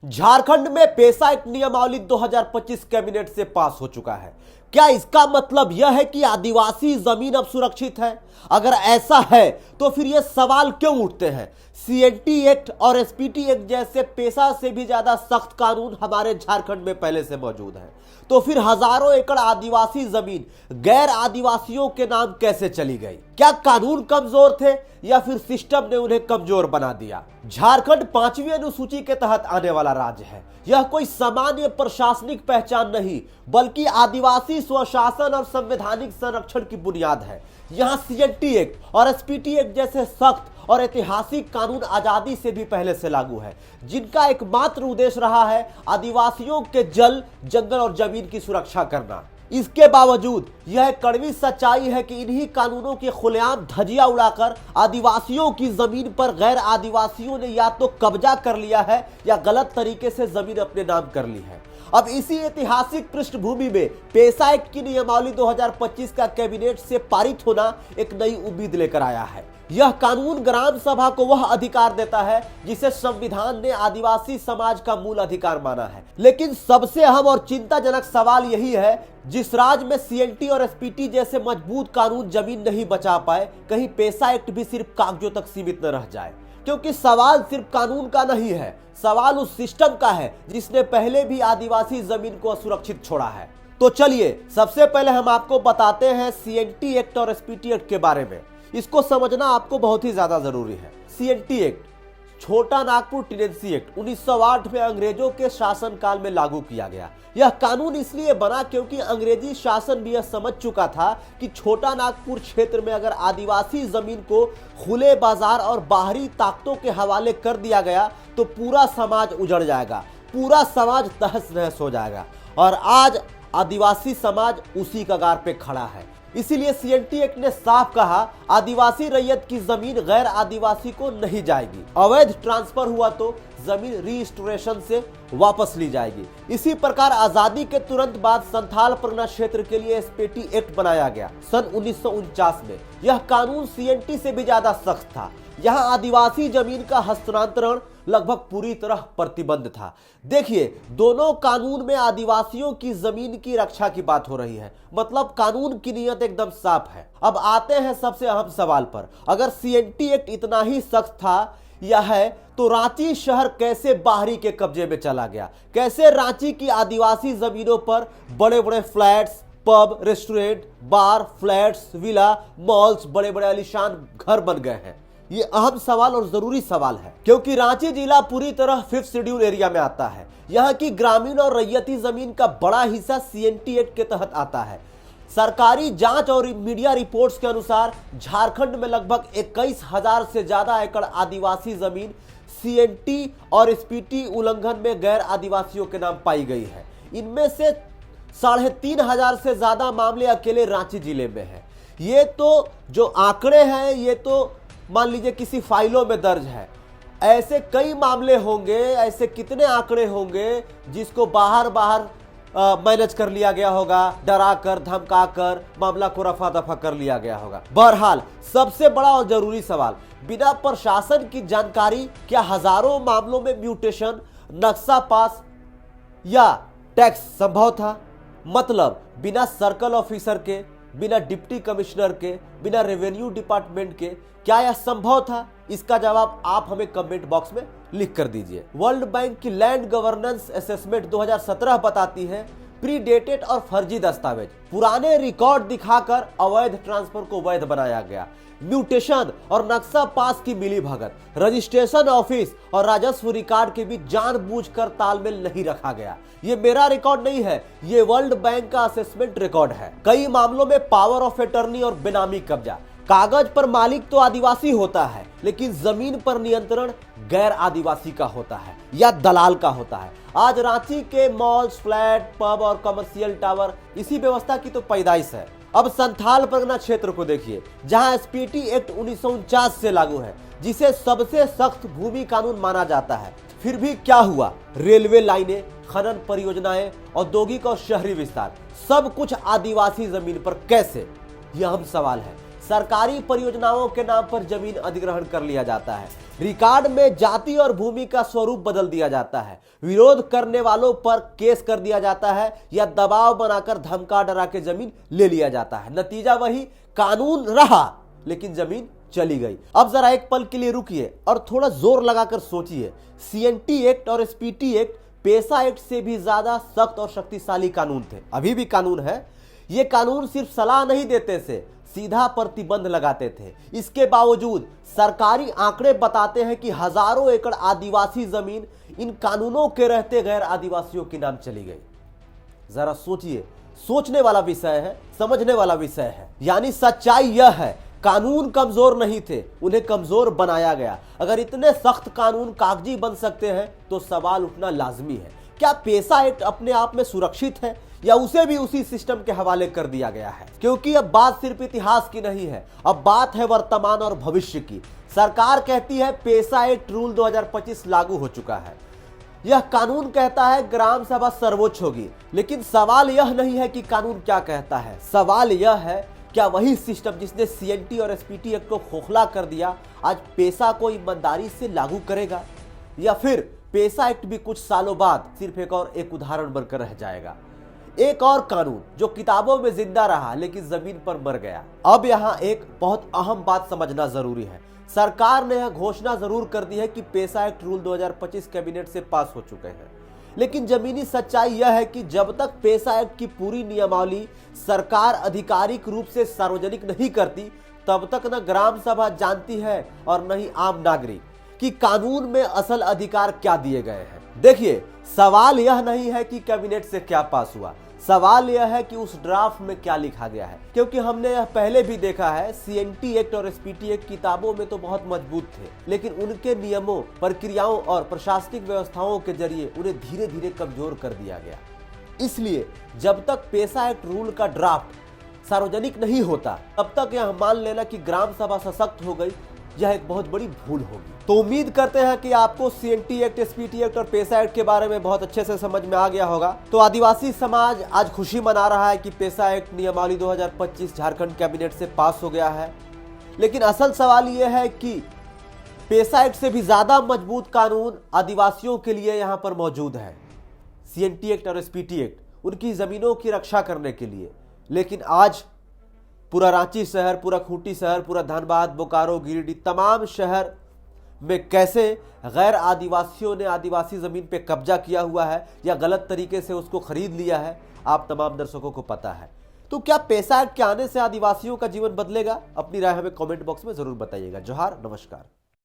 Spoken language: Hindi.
झारखंड में पेशा एक्ट नियमावली 2025 कैबिनेट से पास हो चुका है। क्या इसका मतलब यह है कि आदिवासी जमीन अब सुरक्षित है? अगर ऐसा है तो फिर यह सवाल क्यों उठते हैं? सीएनटी एक्ट और एसपीटी एक्ट जैसे पेशा से भी ज्यादा सख्त कानून हमारे झारखंड में पहले से मौजूद है, तो फिर हजारों एकड़ आदिवासी जमीन गैर आदिवासियों के नाम कैसे चली गई? क्या कानून कमजोर थे या फिर सिस्टम ने उन्हें कमजोर बना दिया? झारखंड 5वीं अनुसूची के तहत आने वाला राज्य है। यह कोई सामान्य प्रशासनिक पहचान नहीं, बल्कि आदिवासी स्वशासन और संवैधानिक संरक्षण की बुनियाद है। यहाँ सीएनटी एक्ट और एसपीटी एक्ट जैसे सख्त और ऐतिहासिक कानून आजादी से भी पहले से लागू है, जिनका एकमात्र उद्देश्य रहा है आदिवासियों के जल, जंगल और जमीन की सुरक्षा करना। इसके बावजूद यह कड़वी सच्चाई है कि इन्हीं कानूनों की खुलेआम धज्जियां उड़ाकर आदिवासियों की जमीन पर गैर आदिवासियों ने या तो कब्जा कर लिया है या गलत तरीके से जमीन अपने नाम कर ली है। अब इसी ऐतिहासिक पृष्ठभूमि में पेशा एक्ट की नियमावली 2025 का कैबिनेट से पारित होना एक नई उम्मीद लेकर आया है। यह कानून ग्राम सभा को वह अधिकार देता है जिसे संविधान ने आदिवासी समाज का मूल अधिकार माना है। लेकिन सबसे अहम और चिंताजनक सवाल यही है, जिस राज्य में सीएनटी और एसपीटी जैसे मजबूत कानून जमीन नहीं बचा पाए, कहीं पेशा एक्ट भी सिर्फ कागजों तक सीमित न रह जाए। क्योंकि सवाल सिर्फ कानून का नहीं है, सवाल उस सिस्टम का है जिसने पहले भी आदिवासी जमीन को असुरक्षित छोड़ा है। तो चलिए सबसे पहले हम आपको बताते हैं सीएनटी एक्ट और एसपीटी एक्ट के बारे में। इसको समझना आपको बहुत ही ज्यादा जरूरी है। सीएनटी एक्ट, छोटा नागपुर टेनेंसी एक्ट, 1908 में अंग्रेजों के शासनकाल में लागू किया गया। यह कानून इसलिए बना क्योंकि अंग्रेजी शासन भी यह समझ चुका था कि छोटा नागपुर क्षेत्र में अगर आदिवासी जमीन को खुले बाजार और बाहरी ताकतों के हवाले कर दिया गया तो पूरा समाज उजड़ जाएगा, पूरा समाज तहस नहस हो जाएगा। और आज आदिवासी समाज उसी कगार पे खड़ा है। इसीलिए सीएनटी एक्ट ने साफ कहा, आदिवासी रैयत की जमीन गैर आदिवासी को नहीं जाएगी। अवैध ट्रांसफर हुआ तो जमीन रीस्टोरेशन से वापस ली जाएगी। इसी प्रकार आजादी के तुरंत बाद संथाल परगना क्षेत्र के लिए एसपीटी एक्ट बनाया गया सन 1949 में। यह कानून सीएनटी से भी ज्यादा सख्त था। यहाँ आदिवासी जमीन का हस्तांतरण लगभग पूरी तरह प्रतिबंध था। देखिए, दोनों कानून में आदिवासियों की जमीन की रक्षा की बात हो रही है, मतलब कानून की नीयत एकदम साफ है। अब आते हैं सबसे अहम सवाल पर। अगर सीएनटी एक्ट इतना ही सख्त था या है तो रांची शहर कैसे बाहरी के कब्जे में चला गया? कैसे रांची की आदिवासी जमीनों पर बड़े बड़े फ्लैट्स, पब, रेस्टोरेंट, बार, फ्लैट्स, विला, मॉल्स, बड़े बड़े आलीशान घर बन गए हैं? ये अहम सवाल और जरूरी सवाल है, क्योंकि रांची जिला पूरी तरह 5th शेड्यूल एरिया में आता है। यहाँ की ग्रामीण और रैयती जमीन का बड़ा हिस्सा सीएनटी एक्ट के तहत आता है। सरकारी जांच और मीडिया रिपोर्ट्स के अनुसार झारखंड में लगभग 21,000 से ज्यादा एकड़ आदिवासी जमीन सीएनटी और एसपीटी उल्लंघन में गैर आदिवासियों के नाम पाई गई है। इनमें से 3,500 से ज्यादा मामले अकेले रांची जिले में है। ये तो जो आंकड़े हैं ये तो मान लीजिए किसी फाइलों में दर्ज है। ऐसे कई मामले होंगे, ऐसे कितने आंकड़े होंगे जिसको बाहर मैनेज कर लिया गया होगा, डरा कर धमका कर मामला को रफा दफा कर लिया गया होगा। बहरहाल सबसे बड़ा और जरूरी सवाल, बिना प्रशासन की जानकारी क्या हजारों मामलों में म्यूटेशन, नक्शा पास या टैक्स संभव था? मतलब बिना सर्कल ऑफिसर के, बिना डिप्टी कमिश्नर के, बिना रेवेन्यू डिपार्टमेंट के क्या यह संभव था? इसका जवाब आप हमें कमेंट बॉक्स में लिख कर दीजिए। वर्ल्ड बैंक की लैंड गवर्नेंस असेसमेंट 2017 बताती है, प्रीडेटेड और फर्जी दस्तावेज, पुराने रिकॉर्ड दिखाकर अवैध ट्रांसफर को वैध बनाया गया। म्यूटेशन और नक्शा पास की मिलीभगत, रजिस्ट्रेशन ऑफिस और राजस्व रिकॉर्ड के बीच जानबूझकर तालमेल नहीं रखा गया। ये मेरा रिकॉर्ड नहीं है, ये वर्ल्ड बैंक का असेसमेंट रिकॉर्ड है। कई मामलों में पावर ऑफ अटर्नी और बेनामी कब्जा, कागज पर मालिक तो आदिवासी होता है लेकिन जमीन पर नियंत्रण गैर आदिवासी का होता है या दलाल का होता है। आज रांची के मॉल्स, फ्लैट, पब और कमर्शियल टावर इसी व्यवस्था की तो पैदाइश है। अब संथाल परगना क्षेत्र को देखिए, जहां एसपीटी एक्ट 1949 से लागू है, जिसे सबसे सख्त भूमि कानून माना जाता है। फिर भी क्या हुआ? रेलवे लाइनें, खनन परियोजनाएं, औद्योगिक और शहरी विस्तार, सब कुछ आदिवासी जमीन पर कैसे? यह अहम सवाल है। सरकारी परियोजनाओं के नाम पर जमीन अधिग्रहण कर लिया जाता है। रिकॉर्ड में जाति और भूमि का स्वरूप बदल दिया जाता है। विरोध करने वालों पर केस कर दिया जाता है या दबाव बनाकर धमका डरा के जमीन ले लिया जाता है। नतीजा वही, कानून रहा लेकिन जमीन चली गई। अब जरा एक पल के लिए रुकिए और थोड़ा जोर लगाकर सोचिए। सीएनटी एक्ट और एसपीटी एक्ट पेशा एक्ट से भी ज्यादा सख्त और शक्तिशाली कानून थे, अभी भी कानून है। ये कानून सिर्फ सलाह नहीं देते थे, सीधा प्रतिबंध लगाते थे। इसके बावजूद सरकारी आंकड़े बताते हैं कि हजारों एकड़ आदिवासी जमीन इन कानूनों के रहते गैर आदिवासियों के नाम चली गई। जरा सोचिए, सोचने वाला विषय है, समझने वाला विषय है। यानी सच्चाई यह है, कानून कमजोर नहीं थे, उन्हें कमजोर बनाया गया। अगर इतने सख्त कानून कागजी बन सकते हैं तो सवाल उठना लाजमी है, क्या पेशा एक्ट अपने आप में सुरक्षित है या उसे भी उसी सिस्टम के हवाले कर दिया गया है? क्योंकि अब बात सिर्फ इतिहास की नहीं है, अब बात है वर्तमान और भविष्य की। सरकार कहती है पेशा एक्ट रूल 2025 लागू हो चुका है। यह कानून कहता है ग्राम सभा सर्वोच्च होगी, लेकिन सवाल यह नहीं है कि कानून क्या कहता है। सवाल यह है, क्या वही सिस्टम जिसने सीएनटी और एसपीटी एक्ट को खोखला कर दिया आज पेशा को ईमानदारी से लागू करेगा, या फिर पेशा एक्ट भी कुछ सालों बाद सिर्फ एक उदाहरण बनकर रह जाएगा? एक और कानून जो किताबों में जिंदा रहा लेकिन जमीन पर मर गया। अब यहाँ एक बहुत अहम बात समझना जरूरी है। सरकार ने यह घोषणा जरूर कर दी है कि पेशा एक्ट रूल 2025 कैबिनेट से पास हो चुके हैं, लेकिन जमीनी सच्चाई यह है कि जब तक पेशा एक्ट की पूरी नियमावली सरकार आधिकारिक रूप से सार्वजनिक नहीं करती, तब तक न ग्राम सभा जानती है और न ही आम नागरिक कि कानून में असल अधिकार क्या दिए गए हैं। देखिए, सवाल यह नहीं है कि कैबिनेट से क्या पास हुआ, सवाल यह है कि उस ड्राफ्ट में क्या लिखा गया है। क्योंकि हमने यह पहले भी देखा है, सीएनटी एक्ट और एसपीटी एक्ट किताबों में तो बहुत मजबूत थे, लेकिन उनके नियमों, प्रक्रियाओं और प्रशासनिक व्यवस्थाओं के जरिए उन्हें धीरे धीरे कमजोर कर दिया गया। इसलिए जब तक पेशा एक्ट रूल का ड्राफ्ट सार्वजनिक नहीं होता, तब तक यह मान लेना कि ग्राम सभा सशक्त हो गई, यह एक बहुत बड़ी भूल होगी। तो उम्मीद करते हैं कि आपको सीएनटी एक्ट, एसपीटी एक्ट और पेशा एक्ट के बारे में बहुत अच्छे से समझ में आ गया होगा। तो आदिवासी समाज आज खुशी मना रहा है कि पेशा एक्ट नियमावली 2025 झारखंड कैबिनेट से पास हो गया है, लेकिन असल सवाल यह है कि पेशा एक्ट से भी ज्यादा मजबूत कानून आदिवासियों के लिए यहाँ पर मौजूद है। सीएनटी एक्ट और एसपीटी एक्ट उनकी जमीनों की रक्षा करने के लिए, लेकिन आज पूरा रांची शहर, पूरा खूंटी शहर, पूरा धनबाद, बोकारो, गिरिडीह, तमाम शहर में कैसे गैर आदिवासियों ने आदिवासी जमीन पे कब्जा किया हुआ है या गलत तरीके से उसको खरीद लिया है, आप तमाम दर्शकों को पता है। तो क्या पेशा एक्ट के आने से आदिवासियों का जीवन बदलेगा? अपनी राय हमें कमेंट बॉक्स में जरूर बताइएगा। जोहार, नमस्कार।